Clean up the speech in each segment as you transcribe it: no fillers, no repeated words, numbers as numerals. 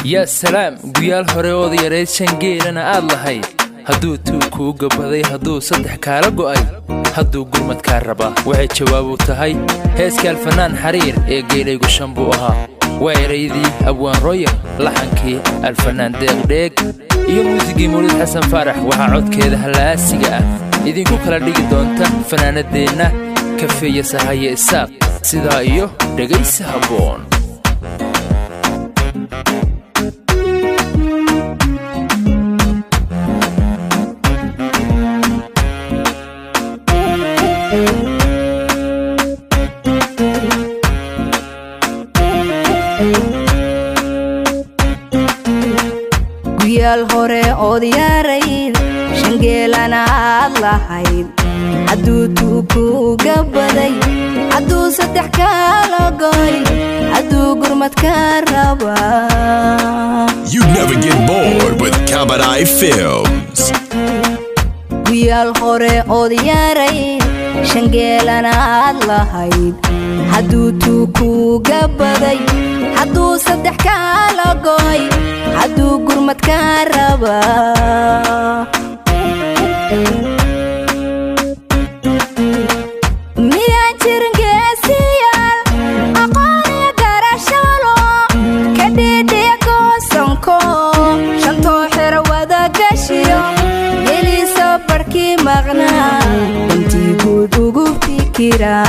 يا سلام قيال هوري يريد شنقيلنا الله هدو توكو قبضي هدو صدح كارقو أي هدو قرمت كاربا وحي جوابو تهي هيسك الفنان حرير قيلي قشنبوها ويريدي أبوان رويا لحنكي الفنان ديق ديق iyo muusigii Mawlid Xasan Faarax waxa codkeeda halaasiga ah idinku kala dhigi doonta fanaanadeena kafeeya sahaye isaaq sida iyo dhageysa haboon قيال هوري أوديارين شنقيلنا اللهين عدو توكو قبضي عدو صدح كالاقوي عدو قرمت كاربا. You never get bored with Kabarai Films. قيال هوري أوديارين شنقيلنا اللهين عدو توكو قبضي عدو صدح كالاقوي عدو قرمت كاربا. ميان جرنجيسيال أقاني قرشالو كديدي قوسنكو شنطو حروة قشيو يلي صبركي مغنى انتي قدوغو فكرا.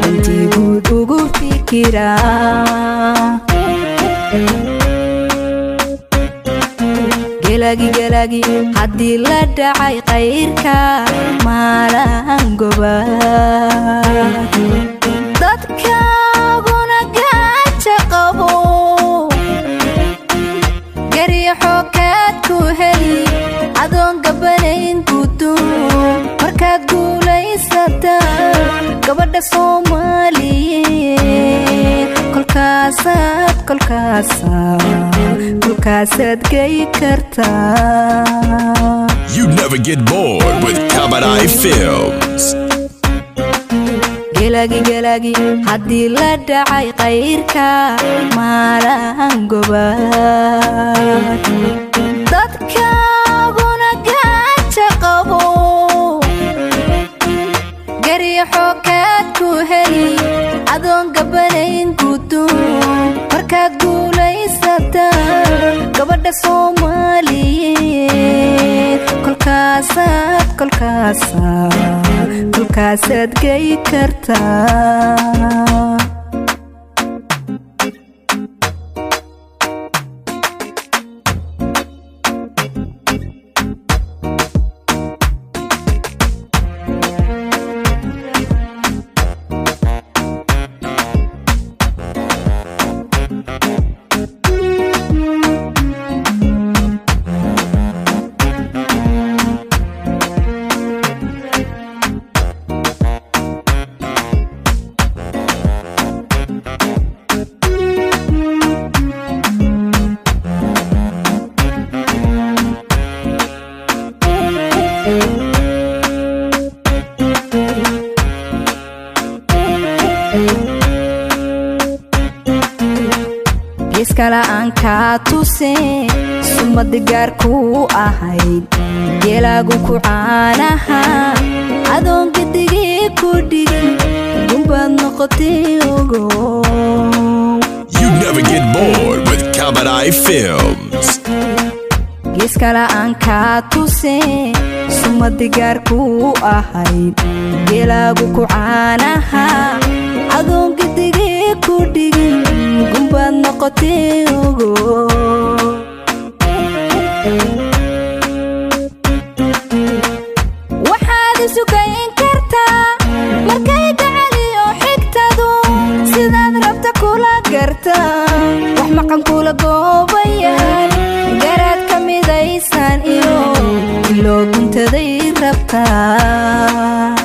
انتي قدوغو فكرا. قلاقي حدي لدعي غيركا مالان قبات دادكا قنقات قبو قريحو كاتكو هلي عدون قبلين قدوم مركات قولي ستان gabadha Soomaaliyeed kolkaasaad gay kartaa. You never get bored with Kabarai Films. Gelagi haddii la dhacay qayrka maalaan gobaad dadka guna gaaja qabo gariixo kaadku heli adoon gabanayn guduun markaad guulaysataan gabadha Soomaaliyeed kolkaasaad gay kartaa. iskala aan ka tuseen sumada gaarku ahayd geelaagu ku caanaha adoon gidigii ku dhigin gumbaad noqotay ogo. You never get bored with Kabarai Films. iskala aan ka tuseen sumada gaarku ahayd geelaagu ku caanaha adoon gidigii ku dhigin gumbaad noqotay ogo. waxaad isugayn kartaa markay gacaliyo xigtadu sidaad rabta kula gartaa wax maqan kula goobayaan garaad ka midaysan iyo iloo guntaday rabtaa.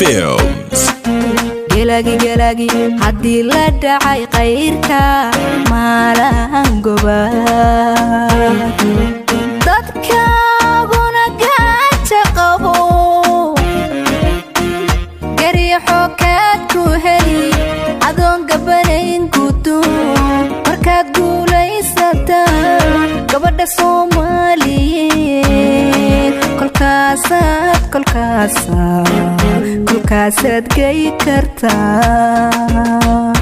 Films. gelagi haddii la dhacay qayrka maalaan gobaad dadkaaguna gaaja qabo garyaxo kaad ku heli adoon gabanayn guduun markaad guulaysataan gabadha Soomaaliyeed kolkaasaad gay kartaa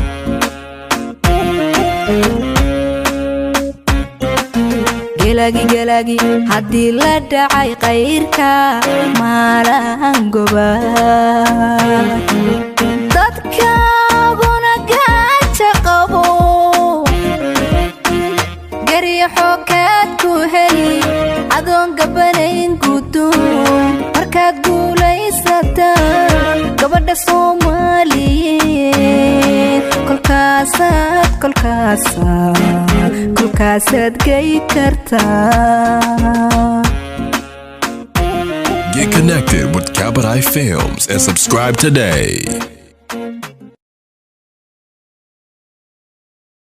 gelagi haddii la dhacay qayrka maalaan gobaad dadkaaguna gaaja qabo garyaxo kaad ku heli adoon gabanayn guduun markaad guulaysataan gabadha Soomaaliyeed kolkaasaad gay kartaa. Get connected with Kabadai Films and subscribe today.